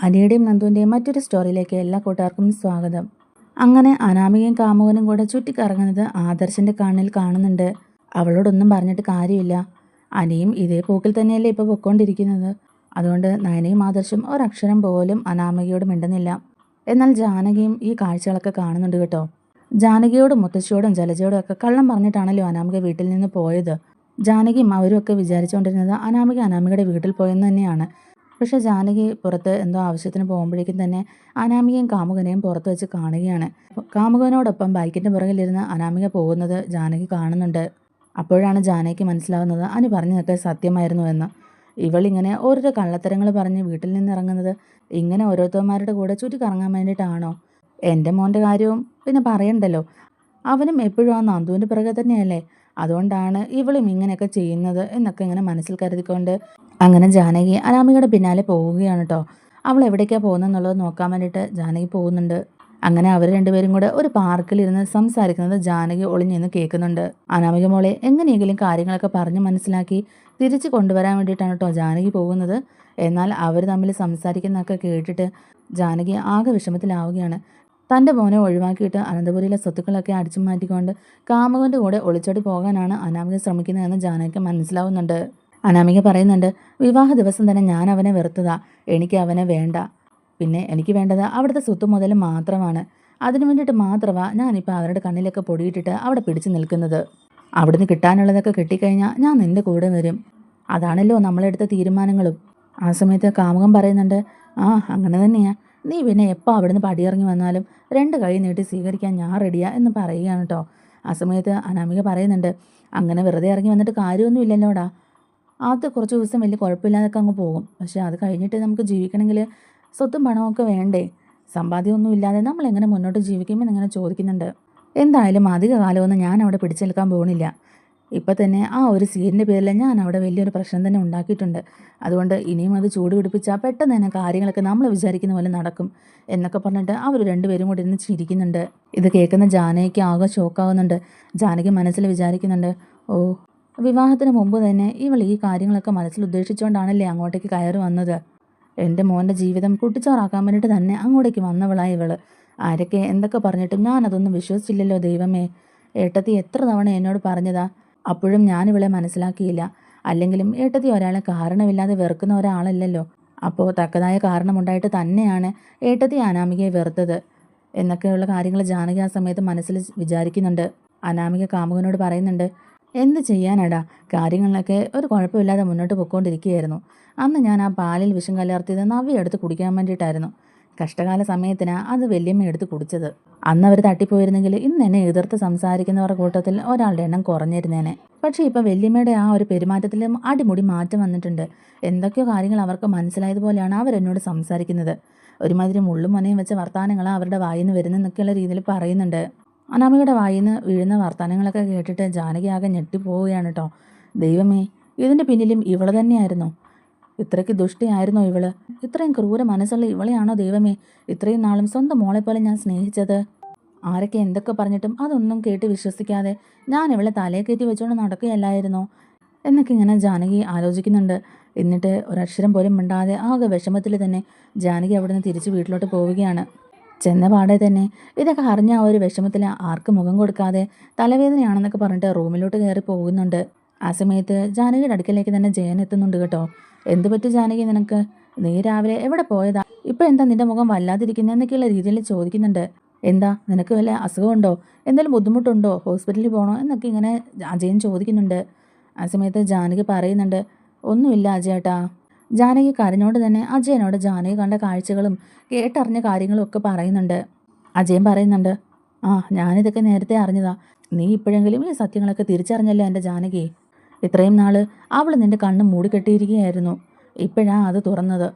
അനിയുടെയും നന്ദുവിൻ്റെയും മറ്റൊരു സ്റ്റോറിയിലേക്ക് എല്ലാ കൂട്ടുകാർക്കും സ്വാഗതം. അങ്ങനെ അനാമികയും കാമുകനും കൂടെ ചുറ്റിക്കറങ്ങുന്നത് ആദർശിൻ്റെ കണ്ണിൽ കാണുന്നുണ്ട്. അവളോടൊന്നും പറഞ്ഞിട്ട് കാര്യമില്ല. അനിയും ഇതേ പോക്കിൽ തന്നെയല്ലേ ഇപ്പോൾ പൊയ്ക്കൊണ്ടിരിക്കുന്നത്. അതുകൊണ്ട് നയനയും ആദർശും ഒരക്ഷരം പോലും അനാമികയോട് മിണ്ടുന്നില്ല. എന്നാൽ ജാനകിയും ഈ കാഴ്ചകളൊക്കെ കാണുന്നുണ്ട് കേട്ടോ. ജാനകിയോടും മുത്തശ്ശിയോടും ജലജയോടും ഒക്കെ കള്ളം പറഞ്ഞിട്ടാണല്ലോ അനാമിക വീട്ടിൽ നിന്ന് പോയത്. ജാനകിയും അവരും ഒക്കെ വിചാരിച്ചുകൊണ്ടിരുന്നത് അനാമികയുടെ വീട്ടിൽ പോയെന്ന് തന്നെയാണ്. പക്ഷെ ജാനകി പുറത്ത് എന്തോ ആവശ്യത്തിന് പോകുമ്പോഴേക്കും തന്നെ അനാമികയും കാമുകനെയും പുറത്ത് വെച്ച് കാണുകയാണ്. കാമുകനോടൊപ്പം ബൈക്കിൻ്റെ പുറകിലിരുന്ന് അനാമിക പോകുന്നത് ജാനകി കാണുന്നുണ്ട്. അപ്പോഴാണ് ജാനകിക്ക് മനസ്സിലാവുന്നത് അനു പറഞ്ഞതൊക്കെ സത്യമായിരുന്നു എന്ന്. ഇവളിങ്ങനെ ഓരോരോ കള്ളത്തരങ്ങൾ പറഞ്ഞ് വീട്ടിൽ നിന്ന് ഇറങ്ങുന്നത് ഇങ്ങനെ ഓരോരുത്തന്മാരുടെ കൂടെ ചുറ്റിക്കറങ്ങാൻ വേണ്ടിയിട്ടാണോ? എൻ്റെ മോൻ്റെ കാര്യവും പിന്നെ പറയണ്ടല്ലോ, അവനും എപ്പോഴും ആ നന്ദുവിൻ്റെ പിറകെ തന്നെയല്ലേ. അതുകൊണ്ടാണ് ഇവളും ഇങ്ങനെയൊക്കെ ചെയ്യുന്നത് എന്നൊക്കെ ഇങ്ങനെ മനസ്സിൽ കരുതിക്കൊണ്ട് അങ്ങനെ ജാനകി അനാമികയുടെ പിന്നാലെ പോവുകയാണ് കേട്ടോ. അവൾ എവിടേക്കാണ് പോകുന്നതെന്നുള്ളത് നോക്കാൻ വേണ്ടിയിട്ട് ജാനകി പോകുന്നുണ്ട്. അങ്ങനെ അവർ രണ്ടുപേരും കൂടെ ഒരു പാർക്കിലിരുന്ന് സംസാരിക്കുന്നത് ജാനകി ഒളിഞ്ഞിന്ന് കേൾക്കുന്നുണ്ട്. അനാമിക മോളെ എങ്ങനെയെങ്കിലും കാര്യങ്ങളൊക്കെ പറഞ്ഞ് മനസ്സിലാക്കി തിരിച്ചു കൊണ്ടുവരാൻ വേണ്ടിയിട്ടാണ് കേട്ടോ ജാനകി പോകുന്നത്. എന്നാൽ അവർ തമ്മിൽ സംസാരിക്കുന്നതൊക്കെ കേട്ടിട്ട് ജാനകി ആകെ വിഷമത്തിലാവുകയാണ്. തൻ്റെ മോനെ ഒഴിവാക്കിയിട്ട് അനന്തപുരിയിലെ സ്വത്തുക്കളൊക്കെ അടിച്ചു മാറ്റിക്കൊണ്ട് കാമുകൻ്റെ കൂടെ ഒളിച്ചോടി പോകാനാണ് അനാമിക ശ്രമിക്കുന്നതെന്ന് ജാനകിക്ക് മനസ്സിലാവുന്നുണ്ട്. അനാമിക പറയുന്നുണ്ട്, വിവാഹ ദിവസം തന്നെ ഞാൻ അവനെ വെറുത്തതാ, എനിക്ക് അവനെ വേണ്ട. പിന്നെ എനിക്ക് വേണ്ടത് അവിടുത്തെ സ്വത്ത് മുതൽ മാത്രമാണ്. അതിനു വേണ്ടിയിട്ട് മാത്രമാണ് ഞാനിപ്പോൾ അവരുടെ കണ്ണിലൊക്കെ പൊടിയിട്ടിട്ട് അവിടെ പിടിച്ചു നിൽക്കുന്നത്. അവിടുന്ന് കിട്ടാനുള്ളതൊക്കെ കിട്ടിക്കഴിഞ്ഞാൽ ഞാൻ നിൻ്റെ കൂടെ വരും. അതാണല്ലോ നമ്മളെടുത്ത തീരുമാനങ്ങളും. ആ സമയത്ത് കാമുകൻ പറയുന്നുണ്ട്, ആ അങ്ങനെ തന്നെയാ, നീ പിന്നെ എപ്പോൾ അവിടുന്ന് പടിയിറങ്ങി വന്നാലും 2 കൈ നീട്ടി സ്വീകരിക്കാൻ ഞാൻ റെഡിയാ എന്ന് പറയുകയാണ് കേട്ടോ. ആ സമയത്ത് അനാമിക പറയുന്നുണ്ട്, അങ്ങനെ വെറുതെ ഇറങ്ങി വന്നിട്ട് കാര്യമൊന്നും ഇല്ലല്ലോടാ. അത് കുറച്ച് ദിവസം വലിയ കുഴപ്പമില്ലാതൊക്കെ അങ്ങ് പോകും. പക്ഷേ അത് കഴിഞ്ഞിട്ട് നമുക്ക് ജീവിക്കണമെങ്കിൽ സ്വത്തും പണമൊക്കെ വേണ്ടേ? സമ്പാദ്യമൊന്നും ഇല്ലാതെ നമ്മൾ എങ്ങനെ മുന്നോട്ട് ജീവിക്കുമെന്ന് ഇങ്ങനെ ചോദിക്കുന്നുണ്ട്. എന്തായാലും അധിക കാലമൊന്നും ഞാൻ അവിടെ പിടിച്ചു നിൽക്കാൻ പോകുന്നില്ല. ഇപ്പം തന്നെ ആ ഒരു സീരിൻ്റെ പേരിൽ ഞാൻ അവിടെ വലിയൊരു പ്രശ്നം തന്നെ ഉണ്ടാക്കിയിട്ടുണ്ട്. അതുകൊണ്ട് ഇനിയും അത് ചൂട് പിടിപ്പിച്ചാൽ പെട്ടെന്ന് തന്നെ കാര്യങ്ങളൊക്കെ നമ്മൾ വിചാരിക്കുന്ന പോലെ നടക്കും എന്നൊക്കെ പറഞ്ഞിട്ട് അവർ രണ്ടുപേരും കൂടി ഇരുന്ന് ചിരിക്കുന്നുണ്ട്. ഇത് കേൾക്കുന്ന ജാനകിക്ക് ആകെ ഷോക്കാവുന്നുണ്ട്. ജാനകി മനസ്സിൽ വിചാരിക്കുന്നുണ്ട്, ഓ, വിവാഹത്തിന് മുമ്പ് തന്നെ ഇവൾ ഈ കാര്യങ്ങളൊക്കെ മനസ്സിൽ ഉദ്ദേശിച്ചുകൊണ്ടാണല്ലേ അങ്ങോട്ടേക്ക് കയറി വന്നത്. എൻ്റെ മോൻ്റെ ജീവിതം കുട്ടിച്ചോറാക്കാൻ വേണ്ടിയിട്ട് തന്നെ അങ്ങോട്ടേക്ക് വന്നവളായി ഇവൾ. ആരൊക്കെ എന്തൊക്കെ പറഞ്ഞിട്ടും ഞാനതൊന്നും വിശ്വസിച്ചില്ലല്ലോ ദൈവമേ. ഏട്ടത്തി എത്ര തവണ എന്നോട് പറഞ്ഞതാ, അപ്പോഴും ഞാനിവളെ മനസ്സിലാക്കിയില്ല. അല്ലെങ്കിലും ഏട്ടത്തി ഒരാളെ കാരണമില്ലാതെ വെറുക്കുന്ന ഒരാളല്ലല്ലോ. അപ്പോൾ തക്കതായ കാരണമുണ്ടായിട്ട് തന്നെയാണ് ഏട്ടത്തി അനാമികയെ വെറുത്തത് എന്നൊക്കെയുള്ള കാര്യങ്ങൾ ജാനകി ആ സമയത്ത് മനസ്സിൽ വിചാരിക്കുന്നുണ്ട്. അനാമിക കാമുകനോട് പറയുന്നുണ്ട്, എന്ത് ചെയ്യാനാടാ, കാര്യങ്ങളിലൊക്കെ ഒരു കുഴപ്പമില്ലാതെ മുന്നോട്ട് പോയിക്കൊണ്ടിരിക്കുകയായിരുന്നു. അന്ന് ഞാൻ ആ പാലിൽ വിഷം കലർത്തിയത് നവ്യ എടുത്ത് കുടിക്കാൻ വേണ്ടിയിട്ടായിരുന്നു. കഷ്ടകാല സമയത്തിനാണ് അത് വല്യമ്മ എടുത്ത് കുടിച്ചത്. അന്ന് അവർ തട്ടിപ്പോയിരുന്നെങ്കിൽ ഇന്ന് എന്നെ എതിർത്ത് സംസാരിക്കുന്നവരുടെ കൂട്ടത്തിൽ ഒരാളുടെ എണ്ണം കുറഞ്ഞിരുന്നേനെ. പക്ഷേ ഇപ്പം വല്യമ്മയുടെ ആ ഒരു പെരുമാറ്റത്തിലും അടിമുടി മാറ്റം വന്നിട്ടുണ്ട്. എന്തൊക്കെയോ കാര്യങ്ങൾ അവർക്ക് മനസ്സിലായതുപോലെയാണ് അവരെന്നോട് സംസാരിക്കുന്നത്. ഒരുമാതിരി മുള്ളും മനയും വെച്ച വർത്തമാനങ്ങളാണ് അവരുടെ വായിൽ നിന്ന് വരുന്നതെന്നൊക്കെയുള്ള രീതിയിൽ പറയുന്നുണ്ട്. അനാമികയുടെ വായിൽ നിന്ന് വീഴുന്ന വർത്തമാനങ്ങളൊക്കെ കേട്ടിട്ട് ജാനകി ആകെ ഞെട്ടിപ്പോവുകയാണ് കേട്ടോ. ദൈവമേ, ഇതിൻ്റെ പിന്നിലും ഇവള് തന്നെയായിരുന്നോ? ഇത്രയ്ക്ക് ദുഷ്ടിയായിരുന്നോ ഇവള്? ഇത്രയും ക്രൂര മനസ്സുള്ള ഇവളെയാണോ ദൈവമേ ഇത്രയും നാളും സ്വന്തം മോളെപ്പോലെ ഞാൻ സ്നേഹിച്ചത്? ആരൊക്കെ എന്തൊക്കെ പറഞ്ഞിട്ടും അതൊന്നും കേട്ട് വിശ്വസിക്കാതെ ഞാൻ ഇവളെ തലയെ കയറ്റി വെച്ചുകൊണ്ട് നടക്കുകയല്ലായിരുന്നോ എന്നൊക്കെ ഇങ്ങനെ ജാനകി ആലോചിക്കുന്നുണ്ട്. എന്നിട്ട് ഒരക്ഷരം പോലും മിണ്ടാതെ ആകെ വിഷമത്തിൽ തന്നെ ജാനകി അവിടുന്ന് തിരിച്ച് വീട്ടിലോട്ട് പോവുകയാണ്. ചെന്ന പാടെ തന്നെ ഇതൊക്കെ അറിഞ്ഞ ആ ഒരു വിഷമത്തിൽ ആർക്കും മുഖം കൊടുക്കാതെ തലവേദനയാണെന്നൊക്കെ പറഞ്ഞിട്ട് റൂമിലോട്ട് കയറി പോകുന്നുണ്ട്. ആ സമയത്ത് ജാനകിയുടെ അടുക്കലേക്ക് തന്നെ ജയൻ എത്തുന്നുണ്ട് കേട്ടോ. എന്ത് പറ്റി ജാനകി നിനക്ക്? നീ രാവിലെ എവിടെ പോയതാ? ഇപ്പം എന്താ നിന്റെ മുഖം വല്ലാതിരിക്കുന്നത് എന്നൊക്കെയുള്ള രീതിയിൽ ചോദിക്കുന്നുണ്ട്. എന്താ നിനക്ക് വല്ല അസുഖമുണ്ടോ? എന്തെങ്കിലും ബുദ്ധിമുട്ടുണ്ടോ? ഹോസ്പിറ്റലിൽ പോകണോ എന്നൊക്കെ ഇങ്ങനെ അജയൻ ചോദിക്കുന്നുണ്ട്. ആ സമയത്ത് ജാനകി പറയുന്നുണ്ട്, ഒന്നുമില്ല അജയേട്ടാ. ജാനകി കരഞ്ഞോണ്ട് തന്നെ അജയനോട് ജാനകി കണ്ട കാഴ്ചകളും കേട്ടറിഞ്ഞ കാര്യങ്ങളും ഒക്കെ പറയുന്നുണ്ട്. അജയൻ പറയുന്നുണ്ട്, ആ ഞാനിതൊക്കെ നേരത്തെ അറിഞ്ഞതാ. നീ ഇപ്പോഴെങ്കിലും ഈ സത്യങ്ങളൊക്കെ തിരിച്ചറിഞ്ഞല്ലോ എൻ്റെ ജാനകി. ഇത്രയും നാൾ അവൾ നിൻ്റെ കണ്ണ് മൂടിക്കെട്ടിയിരിക്കുകയായിരുന്നു. ഇപ്പോഴാ അത് തുറന്നത്.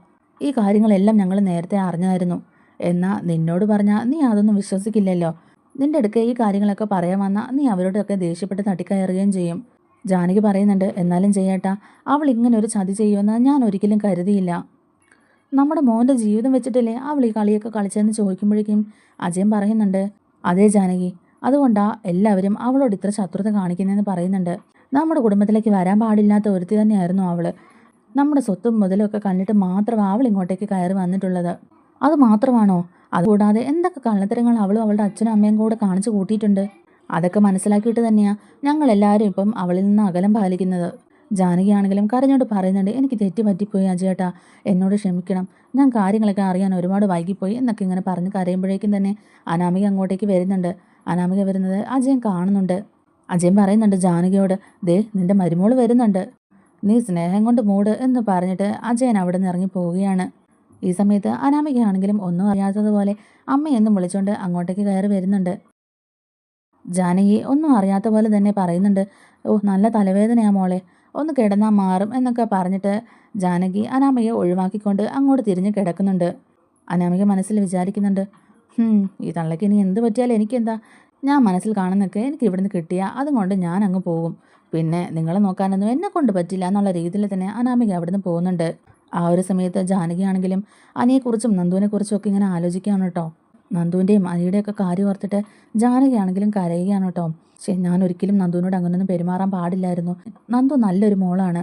ഈ കാര്യങ്ങളെല്ലാം ഞങ്ങൾ നേരത്തെ അറിഞ്ഞായിരുന്നു. എന്നാൽ നിന്നോട് പറഞ്ഞാൽ നീ അതൊന്നും വിശ്വസിക്കില്ലല്ലോ. നിൻ്റെ അടുക്ക ഈ കാര്യങ്ങളൊക്കെ പറയാൻ വന്നാൽ നീ അവരോടൊക്കെ ദേഷ്യപ്പെട്ട് തട്ടിക്കയറുകയും ചെയ്യും. ജാനകി പറയുന്നുണ്ട്, എന്നാലും ചെയ്യേട്ടാ, അവൾ ഇങ്ങനെ ഒരു ചതി ചെയ്യുമെന്ന് ഞാൻ ഒരിക്കലും കരുതിയില്ല. നമ്മുടെ മോൻ്റെ ജീവിതം വെച്ചിട്ടല്ലേ അവൾ ഈ കളിയൊക്കെ കളിച്ചതെന്ന് ചോദിക്കുമ്പോഴേക്കും അജയൻ പറയുന്നുണ്ട്, അതേ ജാനകി, അതുകൊണ്ടാ എല്ലാവരും അവളോട് ഇത്ര ശത്രുത കാണിക്കുന്നതെന്ന് പറയുന്നുണ്ട്. നമ്മുടെ കുടുംബത്തിലേക്ക് വരാൻ പാടില്ലാത്ത ഒരുത്തി തന്നെയായിരുന്നു അവൾ. നമ്മുടെ സ്വത്തും മുതലും ഒക്കെ കണ്ടിട്ട് മാത്രമാണ് അവൾ ഇങ്ങോട്ടേക്ക് കയറി വന്നിട്ടുള്ളത്. അത് മാത്രമാണോ? അതുകൂടാതെ എന്തൊക്കെ കള്ളത്തരങ്ങൾ അവളും അവളുടെ അച്ഛനും അമ്മയും കൂടെ കാണിച്ചു കൂട്ടിയിട്ടുണ്ട്. അതൊക്കെ മനസ്സിലാക്കിയിട്ട് തന്നെയാണ് ഞങ്ങളെല്ലാവരും ഇപ്പം അവളിൽ നിന്ന് അകലം പാലിക്കുന്നത്. ജാനകിയാണെങ്കിലും കരഞ്ഞോണ്ട് പറയുന്നുണ്ട്, എനിക്ക് തെറ്റ് പറ്റിപ്പോയി അജയേട്ടാ, എന്നോട് ക്ഷമിക്കണം. ഞാൻ കാര്യങ്ങളൊക്കെ അറിയാൻ ഒരുപാട് വൈകിപ്പോയി എന്നൊക്കെ ഇങ്ങനെ പറഞ്ഞ് കരയുമ്പോഴേക്കും തന്നെ അനാമിക അങ്ങോട്ടേക്ക് വരുന്നുണ്ട്. അനാമിക വരുന്നത് അജയൻ കാണുന്നുണ്ട്. അജയൻ പറയുന്നുണ്ട് ജാനകിയോട്, ദേ നിന്റെ മരുമോള് വരുന്നുണ്ട്, നീ സ്നേഹം കൊണ്ട് മൂട് എന്ന് പറഞ്ഞിട്ട് അജയൻ അവിടെ നിന്ന് ഇറങ്ങി പോവുകയാണ്. ഈ സമയത്ത് അനാമികയാണെങ്കിലും ഒന്നും അറിയാത്തതുപോലെ അമ്മയെന്നും വിളിച്ചുകൊണ്ട് അങ്ങോട്ടേക്ക് കയറി വരുന്നുണ്ട്. ജാനകി ഒന്നും അറിയാത്ത പോലെ തന്നെ പറയുന്നുണ്ട്, ഓ നല്ല തലവേദനയാ മോളെ, ഒന്ന് കിടന്നാൽ മാറും എന്നൊക്കെ പറഞ്ഞിട്ട് ജാനകി അനാമികയെ ഒഴിവാക്കിക്കൊണ്ട് അങ്ങോട്ട് തിരിഞ്ഞ് കിടക്കുന്നുണ്ട്. അനാമിക മനസ്സിൽ വിചാരിക്കുന്നുണ്ട്, ഈ തള്ളയ്ക്ക് ഇനി എന്ത് പറ്റിയാലും എനിക്കെന്താ, ഞാൻ മനസ്സിൽ കാണുന്നൊക്കെ എനിക്ക് ഇവിടുന്ന് കിട്ടിയാൽ അതുകൊണ്ട് ഞാൻ അങ്ങ് പോകും. പിന്നെ നിങ്ങളെ നോക്കാനൊന്നും എന്നെ കൊണ്ട് പറ്റില്ല എന്നുള്ള രീതിയിൽ തന്നെ അനാമിക അവിടുന്ന് പോകുന്നുണ്ട്. ആ ഒരു സമയത്ത് ജാനകിയാണെങ്കിലും അനിയെക്കുറിച്ചും നന്ദുവിനെക്കുറിച്ചും ഒക്കെ ഇങ്ങനെ ആലോചിക്കുകയാണ് കേട്ടോ. നന്ദുവിൻ്റെയും അനിയുടെയൊക്കെ കാര്യം ഓർത്തിട്ട് ജാനകിയാണെങ്കിലും കരയുകയാണ് കേട്ടോ. ഞാൻ ഒരിക്കലും നന്ദുവിനോട് അങ്ങനെയൊന്നും പെരുമാറാൻ പാടില്ലായിരുന്നു. നന്ദു നല്ലൊരു മോളാണ്.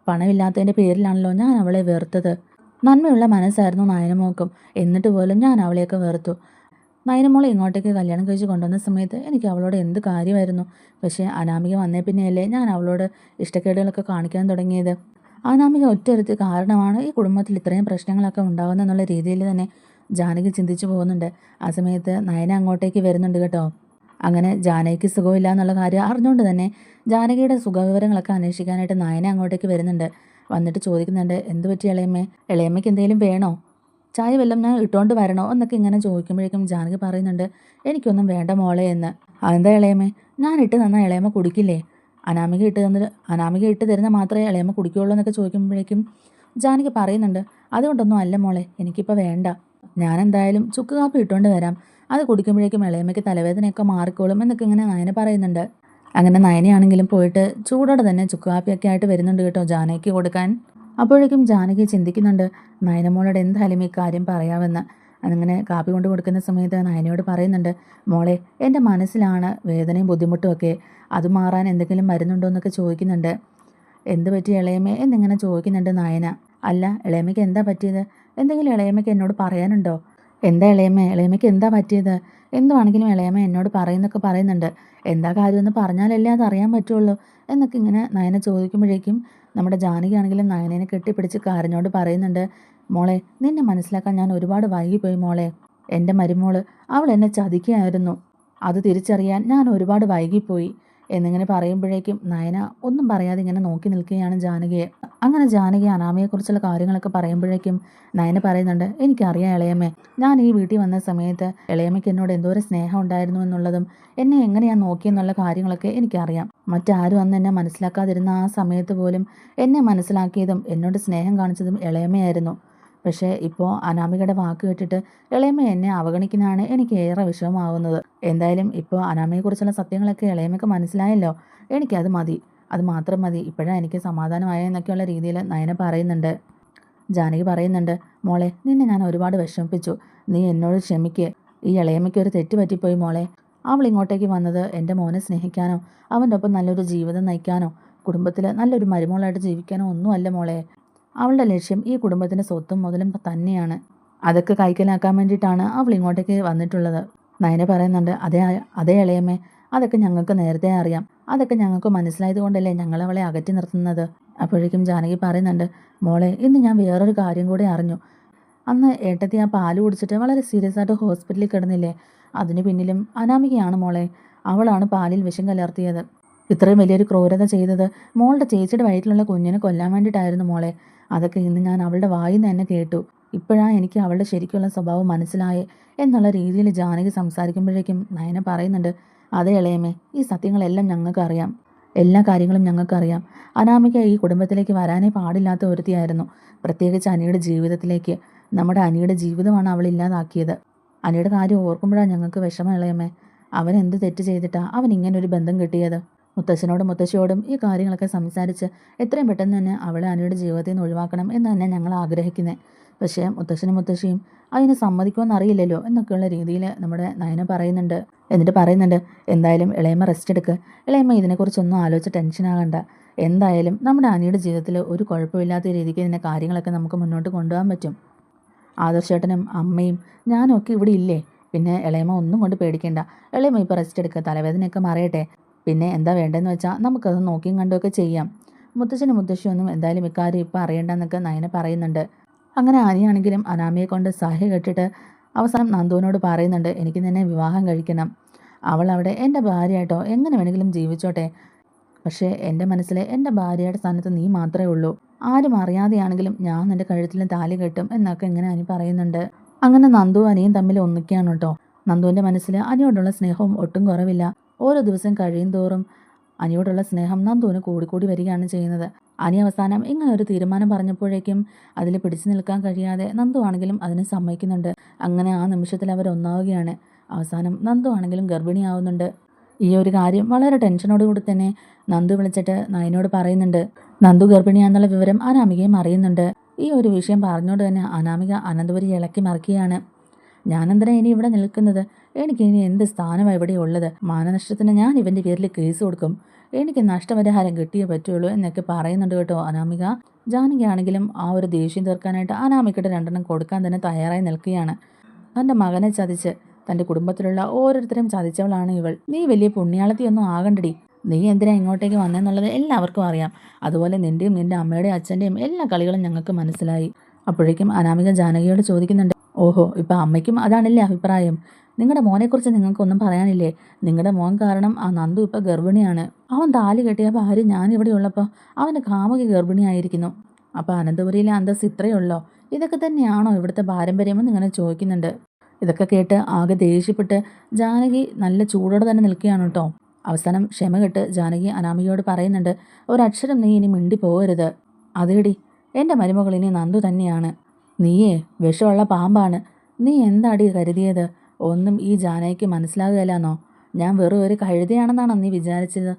പണമില്ലാത്തതിൻ്റെ പേരിലാണല്ലോ ഞാൻ അവളെ വെറുത്തത്. നന്മയുള്ള മനസ്സായിരുന്നു നയനമോൾക്കും. എന്നിട്ട് പോലും ഞാൻ അവളെയൊക്കെ വെറുത്തു. നയനമോളെ ഇങ്ങോട്ടേക്ക് കല്യാണം കഴിച്ച് കൊണ്ടുവന്ന സമയത്ത് എനിക്ക് അവളോട് എന്ത് കാര്യമായിരുന്നു. പക്ഷേ അനാമിക വന്നേ പിന്നെയല്ലേ ഞാൻ അവളോട് ഇഷ്ടക്കേടുകളൊക്കെ കാണിക്കാൻ തുടങ്ങിയത്. അനാമിക ഒറ്റൊരുത്തി കാരണമാണ് ഈ കുടുംബത്തിൽ ഇത്രയും പ്രശ്നങ്ങളൊക്കെ ഉണ്ടാകുന്നെന്നുള്ള രീതിയിൽ തന്നെ ജാനകി ചിന്തിച്ചു പോകുന്നുണ്ട്. ആ സമയത്ത് നയന അങ്ങോട്ടേക്ക് വരുന്നുണ്ട് കേട്ടോ. അങ്ങനെ ജാനകിക്ക് സുഖമില്ല എന്നുള്ള കാര്യം അറിഞ്ഞുകൊണ്ട് തന്നെ ജാനകിയുടെ സുഖവിവരങ്ങളൊക്കെ അന്വേഷിക്കാനായിട്ട് നയന അങ്ങോട്ടേക്ക് വരുന്നുണ്ട്. വന്നിട്ട് ചോദിക്കുന്നുണ്ട്, എന്ത് പറ്റി ഇളയമ്മേ, ഇളയമ്മയ്ക്ക് എന്തെങ്കിലും വേണോ, ചായ വല്ലതും ഞാൻ ഇട്ടുകൊണ്ട് വരണോ എന്നൊക്കെ ഇങ്ങനെ ചോദിക്കുമ്പോഴേക്കും ജാനകി പറയുന്നുണ്ട്, എനിക്കൊന്നും വേണ്ട മോളെ എന്ന്. അതെന്താ ഇളയമ്മേ, ഞാൻ ഇട്ട് തന്നാൽ ഇളയമ്മ കുടിക്കില്ലേ? അനാമിക ഇട്ട് തരുന്ന മാത്രമേ ഇളയമ്മ കുടിക്കുകയുള്ളൂ എന്നൊക്കെ ചോദിക്കുമ്പോഴേക്കും ജാനകി പറയുന്നുണ്ട്, അതുകൊണ്ടൊന്നും അല്ല മോളെ, എനിക്കിപ്പോൾ വേണ്ട. ഞാൻ എന്തായാലും ചുക്ക് കാപ്പി ഇട്ടുകൊണ്ട് വരാം, അത് കുടിക്കുമ്പോഴേക്കും ഇളയമ്മയ്ക്ക് തലവേദനയൊക്കെ മാറിക്കോളും എന്നൊക്കെ ഇങ്ങനെ നയന പറയുന്നുണ്ട്. അങ്ങനെ നയനയാണെങ്കിലും പോയിട്ട് ചൂടോടെ തന്നെ ചുക്ക് കാപ്പിയൊക്കെ ആയിട്ട് വരുന്നുണ്ട് കേട്ടോ ജാനകിക്ക് കൊടുക്കാൻ. അപ്പോഴേക്കും ജാനകി ചിന്തിക്കുന്നുണ്ട്, നയനമോളോട് എന്തായാലും ഈ കാര്യം പറയാമെന്ന്. അങ്ങനെ കാപ്പി കൊണ്ട് കൊടുക്കുന്ന സമയത്ത് നയനയോട് പറയുന്നുണ്ട്, മോളെ എൻ്റെ മനസ്സിലാണ് വേദനയും ബുദ്ധിമുട്ടും ഒക്കെ, അത് മാറാൻ എന്തെങ്കിലും മരുന്നുണ്ടോ എന്നൊക്കെ ചോദിക്കുന്നുണ്ട്. എന്ത് പറ്റി ഇളയമ്മേ എന്നിങ്ങനെ ചോദിക്കുന്നുണ്ട് നയന. അല്ല ഇളയമ്മയ്ക്ക് എന്താ പറ്റിയത്, എന്തെങ്കിലും ഇളയമ്മയ്ക്ക് എന്നോട് പറയാനുണ്ടോ? എന്താ ഇളയമ്മേ, ഇളയമ്മയ്ക്ക് എന്താ പറ്റിയത്, എന്തുവാണെങ്കിലും ഇളയമ്മ എന്നോട് പറയുന്നൊക്കെ പറയുന്നുണ്ട്. എന്താ കാര്യമെന്ന് പറഞ്ഞാലല്ലേ അത് അറിയാൻ പറ്റുള്ളൂ എന്നൊക്കെ ഇങ്ങനെ നയന ചോദിക്കുമ്പോഴേക്കും നമ്മുടെ ജാനകിയാണെങ്കിലും നയനേനെ കെട്ടിപ്പിടിച്ച് കരഞ്ഞോണ്ട് പറയുന്നുണ്ട്, മോളെ നിന്നെ മനസ്സിലാക്കാൻ ഞാൻ ഒരുപാട് വൈകിപ്പോയി മോളെ. എൻ്റെ മരുമോള് അവൾ എന്നെ ചതിക്കുകയായിരുന്നു, അത് തിരിച്ചറിയാൻ ഞാൻ ഒരുപാട് വൈകിപ്പോയി എന്നിങ്ങനെ പറയുമ്പോഴേക്കും നയന ഒന്നും പറയാതെ ഇങ്ങനെ നോക്കി നിൽക്കുകയാണ് ജാനകിയെ. അങ്ങനെ ജാനകി അനാമയെക്കുറിച്ചുള്ള കാര്യങ്ങളൊക്കെ പറയുമ്പോഴേക്കും നയന പറയുന്നുണ്ട്, എനിക്കറിയാം ഇളയമ്മേ, ഞാൻ ഈ വീട്ടിൽ വന്ന സമയത്ത് ഇളയമ്മയ്ക്ക് എന്നോട് എന്തോരം സ്നേഹം ഉണ്ടായിരുന്നു എന്നുള്ളതും എന്നെ എങ്ങനെയാണ് നോക്കിയെന്നുള്ള കാര്യങ്ങളൊക്കെ എനിക്കറിയാം. മറ്റാരും അന്ന് എന്നെ മനസ്സിലാക്കാതിരുന്ന ആ സമയത്ത് പോലും എന്നെ മനസ്സിലാക്കിയതും എന്നോട് സ്നേഹം കാണിച്ചതും ഇളയമ്മയായിരുന്നു. പക്ഷേ ഇപ്പോൾ അനാമികയുടെ വാക്ക് കേട്ടിട്ട് ഇളയമ്മ എന്നെ അവഗണിക്കുന്നതാണ് എനിക്ക് ഏറെ വിഷമമാവുന്നത്. എന്തായാലും ഇപ്പോൾ അനാമയെക്കുറിച്ചുള്ള സത്യങ്ങളൊക്കെ ഇളയമ്മയ്ക്ക് മനസ്സിലായല്ലോ, എനിക്കത് മതി, അത് മാത്രം മതി, ഇപ്പോഴാണ് എനിക്ക് സമാധാനമായെന്നൊക്കെയുള്ള രീതിയിൽ നയന പറയുന്നുണ്ട്. ജാനകി പറയുന്നുണ്ട്, മോളെ നിന്നെ ഞാൻ ഒരുപാട് വിഷമിപ്പിച്ചു, നീ എന്നോട് ക്ഷമിക്ക്. ഈ ഇളയമ്മയ്ക്ക് ഒരു തെറ്റ് പറ്റിപ്പോയി മോളെ. അവൾ ഇങ്ങോട്ടേക്ക് വന്നത് എൻ്റെ മോനെ സ്നേഹിക്കാനോ അവൻ്റെ ഒപ്പം നല്ലൊരു ജീവിതം നയിക്കാനോ കുടുംബത്തിൽ നല്ലൊരു മരുമോളായിട്ട് ജീവിക്കാനോ ഒന്നുമല്ല മോളെ. അവളുടെ ലക്ഷ്യം ഈ കുടുംബത്തിൻ്റെ സ്വത്തും മുതലും തന്നെയാണ്. അതൊക്കെ കൈക്കലാക്കാൻ വേണ്ടിയിട്ടാണ് അവൾ ഇങ്ങോട്ടേക്ക് വന്നിട്ടുള്ളത്. നയന പറയുന്നുണ്ട്, അതേ ഇളയമ്മേ, അതൊക്കെ ഞങ്ങൾക്ക് നേരത്തെ അറിയാം, അതൊക്കെ ഞങ്ങൾക്ക് മനസ്സിലായത് കൊണ്ടല്ലേ ഞങ്ങൾ അവളെ അകറ്റി നിർത്തുന്നത്. അപ്പോഴേക്കും ജാനകി പറയുന്നുണ്ട്, മോളെ ഇന്ന് ഞാൻ വേറൊരു കാര്യം കൂടി അറിഞ്ഞു. അന്ന് ഏട്ടത്തി ആ പാല് കുടിച്ചിട്ട് വളരെ സീരിയസ് ആയിട്ട് ഹോസ്പിറ്റലിൽ കിടന്നില്ലേ, അതിന് പിന്നിലും അനാമികയാണ് മോളെ. അവളാണ് പാലിൽ വിഷം കലർത്തിയത്. ഇത്രയും വലിയൊരു ക്രൂരത ചെയ്തത് മോളുടെ ചേച്ചിയുടെ വയറ്റിലുള്ള കുഞ്ഞിനെ കൊല്ലാൻ വേണ്ടിയിട്ടായിരുന്നു മോളെ. അതൊക്കെ ഇന്ന് ഞാൻ അവളുടെ വായിൽ നിന്ന് തന്നെ കേട്ടു. ഇപ്പോഴാണ് എനിക്ക് അവളുടെ ശരിക്കുള്ള സ്വഭാവം മനസ്സിലായേ എന്നുള്ള രീതിയിൽ ജാനകി സംസാരിക്കുമ്പോഴേക്കും നയന പറയുന്നുണ്ട്, അതേ ഇളയമേ, ഈ സത്യങ്ങളെല്ലാം ഞങ്ങൾക്കറിയാം, എല്ലാ കാര്യങ്ങളും ഞങ്ങൾക്കറിയാം. അനാമിക ഈ കുടുംബത്തിലേക്ക് വരാനേ പാടില്ലാത്ത ഒരുത്തിയായിരുന്നു, പ്രത്യേകിച്ച് അനിയുടെ ജീവിതത്തിലേക്ക്. നമ്മുടെ അനിയുടെ ജീവിതമാണ് അവൾ ഇല്ലാതാക്കിയത്. അനിയുടെ കാര്യം ഓർക്കുമ്പോഴാണ് ഞങ്ങൾക്ക് വിഷമം ഇളയമേ. അവൻ എന്ത് തെറ്റ് ചെയ്തിട്ടാ അവൻ ഇങ്ങനൊരു ബന്ധം കിട്ടിയത്? മുത്തശ്ശനോടും മുത്തശ്ശിയോടും ഈ കാര്യങ്ങളൊക്കെ സംസാരിച്ച് എത്രയും പെട്ടെന്ന് തന്നെ അവളെ അനിയുടെ ജീവിതത്തിൽ നിന്ന് ഒഴിവാക്കണം എന്ന് തന്നെ ഞങ്ങൾ ആഗ്രഹിക്കുന്നത്. പക്ഷേ മുത്തശ്ശനും മുത്തശ്ശിയും അതിന് സമ്മതിക്കുമെന്ന് അറിയില്ലല്ലോ എന്നൊക്കെയുള്ള രീതിയിൽ നമ്മുടെ നയന പറയുന്നുണ്ട്. എന്നിട്ട് പറയുന്നുണ്ട്, എന്തായാലും ഇളയമ്മ റെസ്റ്റ് എടുക്കുക, ഇളയമ്മ ഇതിനെക്കുറിച്ചൊന്നും ആലോചിച്ച് ടെൻഷനാകണ്ട. എന്തായാലും നമ്മുടെ അനിയുടെ ജീവിതത്തിൽ ഒരു കുഴപ്പമില്ലാത്ത രീതിക്ക് ഇതിൻ്റെ കാര്യങ്ങളൊക്കെ നമുക്ക് മുന്നോട്ട് കൊണ്ടുപോകാൻ പറ്റും. ആദർശേട്ടനും അമ്മയും ഞാനും ഒക്കെ ഇവിടെ ഇല്ലേ? പിന്നെ ഇളയമ്മ ഒന്നും കൊണ്ട് പേടിക്കേണ്ട. ഇളയമ്മ ഇപ്പോൾ റെസ്റ്റ് എടുക്കുക, തലവേദനയൊക്കെ മറിയട്ടെ. പിന്നെ എന്താ വേണ്ടതെന്ന് വെച്ചാൽ നമുക്കത് നോക്കിയും കണ്ടുമൊക്കെ ചെയ്യാം. മുത്തശ്ശനും മുത്തശ്ശിയൊന്നും എന്തായാലും ഇക്കാര്യം ഇപ്പോൾ അറിയണ്ടെന്നൊക്കെ നയന പറയുന്നുണ്ട്. അങ്ങനെ അനിയാണെങ്കിലും അനാമിയെ കൊണ്ട് സഹി കെട്ടിട്ട് അവസാനം നന്ദുവിനോട് പറയുന്നുണ്ട്, എനിക്ക് നിന്നെ വിവാഹം കഴിക്കണം. അവൾ അവിടെ എൻ്റെ ഭാര്യയായിട്ടോ എങ്ങനെ വേണമെങ്കിലും ജീവിച്ചോട്ടെ. പക്ഷേ എൻ്റെ മനസ്സിൽ എൻ്റെ ഭാര്യയുടെ സ്ഥാനത്ത് നീ മാത്രമേ ഉള്ളൂ. ആരും അറിയാതെയാണെങ്കിലും ഞാൻ നിൻ്റെ കഴുത്തിൽ താലി കെട്ടും എന്നൊക്കെ ഇങ്ങനെ അനി പറയുന്നുണ്ട്. അങ്ങനെ നന്ദു അനിയും തമ്മിൽ ഒന്നിക്കുകയാണ് കേട്ടോ. നന്ദുവിൻ്റെ മനസ്സിൽ അനിയോടുള്ള സ്നേഹവും ഒട്ടും കുറവില്ല. ഓരോ ദിവസം കഴിയും തോറും അനിയോടുള്ള സ്നേഹം നന്ദുവിന് കൂടിക്കൂടി വരികയാണ് ചെയ്യുന്നത്. അനി അവസാനം ഇങ്ങനെ ഒരു തീരുമാനം പറഞ്ഞപ്പോഴേക്കും അതിൽ പിടിച്ചു നിൽക്കാൻ കഴിയാതെ നന്ദു ആണെങ്കിലും അതിന് സമ്മതിക്കുന്നുണ്ട്. അങ്ങനെ ആ നിമിഷത്തിൽ അവർ ഒന്നാവുകയാണ്. അവസാനം നന്ദു ആണെങ്കിലും ഗർഭിണിയാവുന്നുണ്ട്. ഈ ഒരു കാര്യം വളരെ ടെൻഷനോടുകൂടി തന്നെ നന്ദു വിളിച്ചിട്ട് നയനോട് പറയുന്നുണ്ട്. നന്ദു ഗർഭിണിയാന്നുള്ള വിവരം അനാമികയും അറിയുന്നുണ്ട്. ഈ ഒരു വിഷയം പറഞ്ഞുകൊണ്ട് തന്നെ അനാമിക അനന്തപുരി ഇളക്കി മറിക്കുകയാണ്. ഞാനെന്തിനാ ഇനി ഇവിടെ നിൽക്കുന്നത്? എനിക്ക് ഇനി എന്ത് സ്ഥാനമാണ് ഇവിടെ ഉള്ളത്? മാനനഷ്ടത്തിന് ഞാൻ ഇവൻ്റെ പേരിൽ കേസ് കൊടുക്കും. എനിക്ക് നഷ്ടപരിഹാരം കിട്ടിയേ പറ്റുള്ളൂ എന്നൊക്കെ പറയുന്നുണ്ട് കേട്ടോ അനാമിക. ജാനകി ആണെങ്കിലും ആ ഒരു ദേഷ്യം തീർക്കാനായിട്ട് അനാമികയുടെ 2 കൊടുക്കാൻ തന്നെ തയ്യാറായി നിൽക്കുകയാണ്. തൻ്റെ മകനെ ചതിച്ച് തൻ്റെ കുടുംബത്തിലുള്ള ഓരോരുത്തരും ചതിച്ചവളാണ് ഇവൾ. നീ വലിയ പുണ്യാളത്തിയൊന്നും ആകണ്ടടി. നീ എന്തിനാ ഇങ്ങോട്ടേക്ക് വന്നെന്നുള്ളത് എല്ലാവർക്കും അറിയാം. അതുപോലെ നിൻ്റെയും നിൻ്റെ അമ്മയുടെയും അച്ഛൻ്റെയും എല്ലാ കളികളും ഞങ്ങൾക്ക് മനസ്സിലായി. അപ്പോഴേക്കും അനാമിക ജാനകിയോട് ചോദിക്കുന്നുണ്ട്, ഓഹോ, ഇപ്പം അമ്മയ്ക്കും അതാണല്ലേ അഭിപ്രായം? നിങ്ങളുടെ മോനെക്കുറിച്ച് നിങ്ങൾക്കൊന്നും പറയാനില്ലേ? നിങ്ങളുടെ മോൻ കാരണം ആ നന്ദു ഇപ്പം ഗർഭിണിയാണ്. അവൻ താലി കെട്ടിയ ഭാര്യ ഞാനിവിടെ ഉള്ളപ്പോൾ അവൻ്റെ കാമുകി ഗർഭിണിയായിരിക്കുന്നു. അപ്പോൾ അനന്തപുരിയിലെ അന്തസ് ഇത്രയേ ഉള്ളോ? ഇതൊക്കെ തന്നെയാണോ ഇവിടുത്തെ പാരമ്പര്യമെന്ന് ഇങ്ങനെ ചോദിക്കുന്നുണ്ട്. ഇതൊക്കെ കേട്ട് ആകെ ദേഷ്യപ്പെട്ട് ജാനകി നല്ല ചൂടോടെ തന്നെ നിൽക്കുകയാണ് കേട്ടോ. അവസാനം ക്ഷമ കെട്ട് ജാനകി അനാമികയോട് പറയുന്നുണ്ട്, ഒരക്ഷരം നീ ഇനി മിണ്ടി പോകരുത്. അതേടി, എൻ്റെ മരുമകൾ ഇനി നന്ദു തന്നെയാണ്. നീയേ വിഷമുള്ള പാമ്പാണ്. നീ എന്താടി കരുതിയത്? ഒന്നും ഈ ജാനകിക്ക് മനസ്സിലാകുകയില്ലെന്നോ? ഞാൻ വെറും ഒരു കഴുതയാണെന്നാണോ നീ വിചാരിച്ചത്?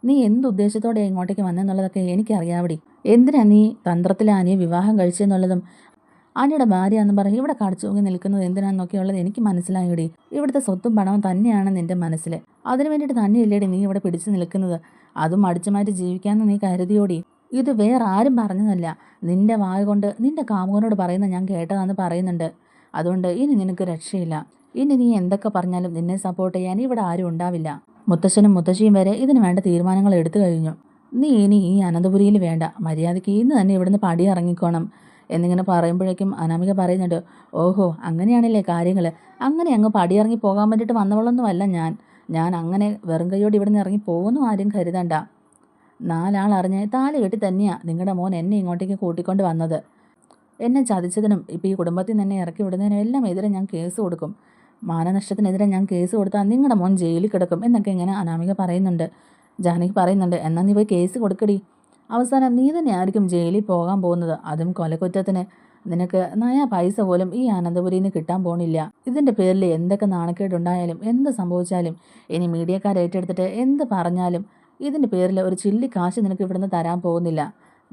നീ എന്തുദ്ദേശത്തോടെ ഇങ്ങോട്ടേക്ക് വന്നെന്നുള്ളതൊക്കെ എനിക്കറിയാവടി. എന്തിനാ നീ തന്ത്രത്തിലെ അനിയെ വിവാഹം കഴിച്ചെന്നുള്ളതും അനിയുടെ ഭാര്യ എന്ന് പറഞ്ഞ് ഇവിടെ കടിച്ചു തൂങ്ങി നിൽക്കുന്നത് എന്തിനാണെന്നൊക്കെയുള്ളത് എനിക്ക് മനസ്സിലായിടി. ഇവിടുത്തെ സ്വത്തും പണവും തന്നെയാണ് നിൻ്റെ മനസ്സിൽ. അതിനു വേണ്ടിയിട്ട് തന്നെയല്ലേടി നീ ഇവിടെ പിടിച്ചു നിൽക്കുന്നത്. അതും അടിച്ചു മാറ്റി ജീവിക്കാമെന്ന് നീ കരുതിയോടി. ഇത് വേറെ ആരും പറഞ്ഞതല്ല. നിൻ്റെ വായ കൊണ്ട് നിൻ്റെ കാമുകനോട് പറയുന്ന ഞാൻ കേട്ടതാന്ന് പറയുന്നുണ്ട്. അതുകൊണ്ട് ഇനി നിനക്ക് രക്ഷയില്ല. ഇനി നീ എന്തൊക്കെ പറഞ്ഞാലും നിന്നെ സപ്പോർട്ട് ചെയ്യാൻ ഇവിടെ ആരും ഉണ്ടാവില്ല. മുത്തശ്ശനും മുത്തശ്ശിയും വരെ ഇതിന് വേണ്ട തീരുമാനങ്ങൾ എടുത്തു കഴിഞ്ഞു. നീ ഇനി ഈ അനന്തപുരിയിൽ വേണ്ട. മര്യാദയ്ക്ക് ഇന്ന് തന്നെ ഇവിടുന്ന് പടി ഇറങ്ങിക്കോണം എന്നിങ്ങനെ പറയുമ്പോഴേക്കും അനാമിക പറയുന്നുണ്ട്, ഓഹോ, അങ്ങനെയാണല്ലേ കാര്യങ്ങൾ. അങ്ങനെ അങ്ങ് പടിയിറങ്ങി പോകാൻ വേണ്ടിയിട്ട് വന്നവളൊന്നുമല്ല ഞാൻ അങ്ങനെ വെറും കൈയോട് ഇവിടുന്ന് ഇറങ്ങി പോകുന്നു ആരും കരുതണ്ട. 4 ആൾ അറിഞ്ഞ് താലി കെട്ടി തന്നെയാണ് നിങ്ങളുടെ മോൻ എന്നെ ഇങ്ങോട്ടേക്ക് കൂട്ടിക്കൊണ്ട് വന്നത്. എന്നെ ചതിച്ചതിനും ഇപ്പോൾ ഈ കുടുംബത്തിൽ തന്നെ ഇറക്കി വിടുന്നതിനും എല്ലാം എതിരെ ഞാൻ കേസ് കൊടുക്കും. മാനനഷ്ടത്തിനെതിരെ ഞാൻ കേസ് കൊടുത്താൽ നിങ്ങളുടെ മോൻ ജയിലിൽ കിടക്കും എന്നൊക്കെ ഇങ്ങനെ അനാമിക പറയുന്നുണ്ട്. ജാനകി പറയുന്നുണ്ട്, എന്നാൽ നീ പോയി കേസ് കൊടുക്കടി. അവസാനം നീ തന്നെ ആയിരിക്കും ജയിലിൽ പോകാൻ പോകുന്നത്, അതും കൊലക്കുറ്റത്തിന്. നിനക്ക് നയാ പൈസ പോലും ഈ അനന്തപുരിയിൽ നിന്ന് കിട്ടാൻ പോണില്ല. ഇതിൻ്റെ പേരിൽ എന്തൊക്കെ നാണക്കേടുണ്ടായാലും എന്ത് സംഭവിച്ചാലും ഇനി മീഡിയക്കാർ ഏറ്റെടുത്തിട്ട് എന്ത് പറഞ്ഞാലും ഇതിൻ്റെ പേരിൽ ഒരു ചില്ലി കാശ് നിനക്ക് ഇവിടുന്ന് തരാൻ പോകുന്നില്ല.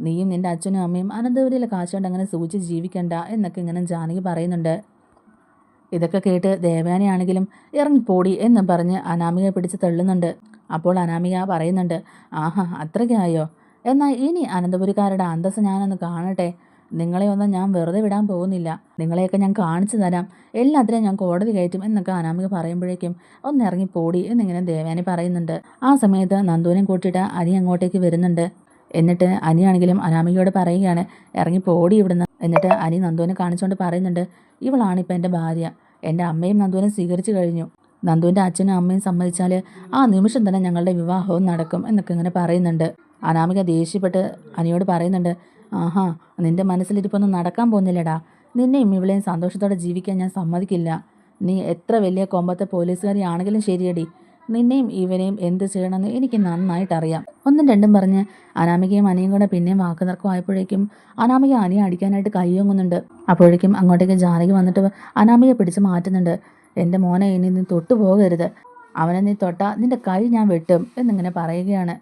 നീയും നിൻ്റെ അച്ഛനും അമ്മയും അനന്തപുരിയിലെ കാശ് കൊണ്ട് അങ്ങനെ സൂചിച്ച് ജീവിക്കണ്ട എന്നൊക്കെ ഇങ്ങനെ ജാനകി പറയുന്നുണ്ട്. ഇതൊക്കെ കേട്ട് ദേവയാനിയാണെങ്കിലും ഇറങ്ങിപ്പോടി എന്ന് പറഞ്ഞ് അനാമികയെ പിടിച്ച് തള്ളുന്നുണ്ട്. അപ്പോൾ അനാമിക പറയുന്നുണ്ട്, ആഹാ, അത്രയ്ക്കായോ? എന്നാൽ ഇനി അനന്തപുരിക്കാരുടെ അന്തസ്സ് ഞാനൊന്ന് കാണട്ടെ. നിങ്ങളെയൊന്നും ഞാൻ വെറുതെ വിടാൻ പോകുന്നില്ല. നിങ്ങളെയൊക്കെ ഞാൻ കാണിച്ചു തരാം. എല്ലാത്തിനും ഞാൻ കോടതി കയറ്റും എന്നൊക്കെ അനാമിക പറയുമ്പോഴേക്കും ഒന്ന് ഇറങ്ങിപ്പോടി എന്നിങ്ങനെ ദേവയാനി പറയുന്നുണ്ട്. ആ സമയത്ത് നന്ദുവിനെയും കൂട്ടിയിട്ട് അനി അങ്ങോട്ടേക്ക് വരുന്നുണ്ട്. എന്നിട്ട് അനിയാണെങ്കിലും അനാമികയോട് പറയുകയാണ്, ഇറങ്ങിപ്പോടി ഇവിടുന്ന്. എന്നിട്ട് അനി നന്ദുവിനെ കാണിച്ചുകൊണ്ട് പറയുന്നുണ്ട്, ഇവളാണിപ്പോൾ എൻ്റെ ഭാര്യ. എൻ്റെ അമ്മയും നന്ദുവിനെ സ്വീകരിച്ചു കഴിഞ്ഞു. നന്ദുവിൻ്റെ അച്ഛനും അമ്മയും സമ്മതിച്ചാൽ ആ നിമിഷം തന്നെ ഞങ്ങളുടെ വിവാഹവും നടക്കും എന്നൊക്കെ ഇങ്ങനെ പറയുന്നുണ്ട്. അനാമിക ദേഷ്യപ്പെട്ട് അനിയോട് പറയുന്നുണ്ട്, ആഹാ, നിൻ്റെ മനസ്സിലിരിപ്പൊന്നും നടക്കാൻ പോകുന്നില്ലടാ. നിന്നെയും ഇവളെയും സന്തോഷത്തോടെ ജീവിക്കാൻ ഞാൻ സമ്മതിക്കില്ല. നീ എത്ര വലിയ കൊമ്പത്തെ പോലീസുകാരി ആണെങ്കിലും ശരിയടി, നിന്നെയും ഇവനെയും എന്ത് ചെയ്യണമെന്ന് എനിക്ക് നന്നായിട്ടറിയാം. 1ഉം 2ഉം പറഞ്ഞ് അനാമികയും അനിയും കൂടെ പിന്നെയും വാക്ക് തർക്കമായപ്പോഴേക്കും അനാമിക അനിയെ അടിക്കാനായിട്ട് കൈയൊങ്ങുന്നുണ്ട്. അപ്പോഴേക്കും അങ്ങോട്ടേക്ക് ജാനകി വന്നിട്ട് അനാമികയെ പിടിച്ച് മാറ്റുന്നുണ്ട്. എൻ്റെ മോനെ ഇനി നീ തൊട്ടു പോകരുത്. അവനെ നീ തൊട്ടാൽ നിൻ്റെ കൈ ഞാൻ വെട്ടും എന്നിങ്ങനെ പറയുകയാണ്.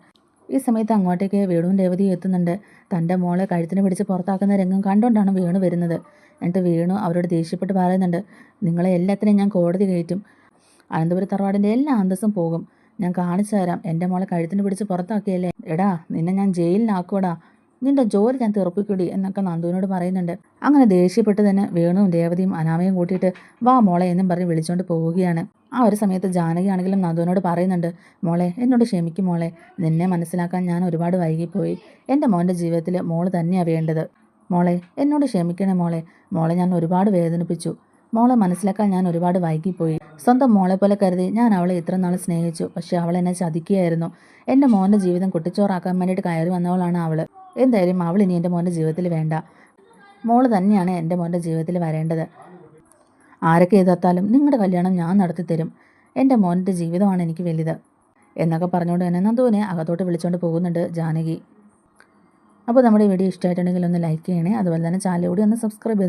ഈ സമയത്ത് അങ്ങോട്ടേക്ക് വേണുവും രേവതിയും എത്തുന്നുണ്ട്. തൻ്റെ മോളെ കഴുത്തിന് പിടിച്ച് പുറത്താക്കുന്ന രംഗം കണ്ടുകൊണ്ടാണ് വേണു വരുന്നത്. എന്നിട്ട് വേണു അവരോട് ദേഷ്യപ്പെട്ട് പറയുന്നുണ്ട്, നിങ്ങളെ എല്ലാത്തിനെയും ഞാൻ കോടതി കയറ്റും. അനന്തപുരം തറവാടിൻ്റെ എല്ലാ അന്തസ്സും പോകും. ഞാൻ കാണിച്ചു തരാം. എൻ്റെ മോളെ കഴുത്തിന് പിടിച്ച് പുറത്താക്കിയല്ലേ, എടാ നിന്നെ ഞാൻ ജയിലിലാക്കൂടാ, നിന്റെ ജോലി ഞാൻ തെറുപ്പിക്കൂടി എന്നൊക്കെ നന്ദുവിനോട് പറയുന്നുണ്ട്. അങ്ങനെ ദേഷ്യപ്പെട്ട് തന്നെ വേണുവും രേവതിയും അനാമയും കൂട്ടിയിട്ട് വാ മോളെ എന്നും പറഞ്ഞ് വിളിച്ചുകൊണ്ട് പോവുകയാണ്. ആ ഒരു സമയത്ത് ജാനകി ആണെങ്കിലും നന്ദുവിനോട് പറയുന്നുണ്ട്, മോളെ എന്നോട് ക്ഷമിക്കും മോളെ, നിന്നെ മനസ്സിലാക്കാൻ ഞാൻ ഒരുപാട് വൈകിപ്പോയി. എൻ്റെ മോൻ്റെ ജീവിതത്തിൽ മോള് തന്നെയാണ് വേണ്ടത്. മോളെ എന്നോട് ക്ഷമിക്കണേ മോളെ, മോളെ ഞാൻ ഒരുപാട് വേദനിപ്പിച്ചു. മോളെ മനസ്സിലാക്കാൻ ഞാൻ ഒരുപാട് വൈകിപ്പോയി. സ്വന്തം മോളെ പോലെ കരുതി ഞാൻ അവളെ ഇത്ര നാൾ സ്നേഹിച്ചു. പക്ഷെ അവൾ എന്നെ ചതിക്കുകയായിരുന്നു. എൻ്റെ മോൻ്റെ ജീവിതം കുട്ടിച്ചോറാക്കാൻ വേണ്ടിയിട്ട് കയറി വന്നവളാണ് അവൾ. എന്തായാലും അവൾ ഇനി എൻ്റെ മോൻ്റെ ജീവിതത്തിൽ വേണ്ട. മോള് തന്നെയാണ് എൻ്റെ മോൻ്റെ ജീവിതത്തിൽ വരേണ്ടത്. ആരൊക്കെ എതിർത്താലും നിങ്ങളുടെ കല്യാണം ഞാൻ നടത്തി തരും. എൻ്റെ മോൻ്റെ ജീവിതമാണ് എനിക്ക് വലുത് എന്നൊക്കെ പറഞ്ഞുകൊണ്ട് തന്നെ നന്ദുവിനെ അകത്തോട്ട് വിളിച്ചുകൊണ്ട് പോകുന്നുണ്ട് ജാനകി. അപ്പോൾ നമ്മുടെ വീഡിയോ ഇഷ്ടമായിട്ടുണ്ടെങ്കിൽ ഒന്ന് ലൈക്ക് ചെയ്യണേ. അതുപോലെ തന്നെ ചാനൽ കൂടി ഒന്ന് സബ്സ്ക്രൈബ് ചെയ്ത്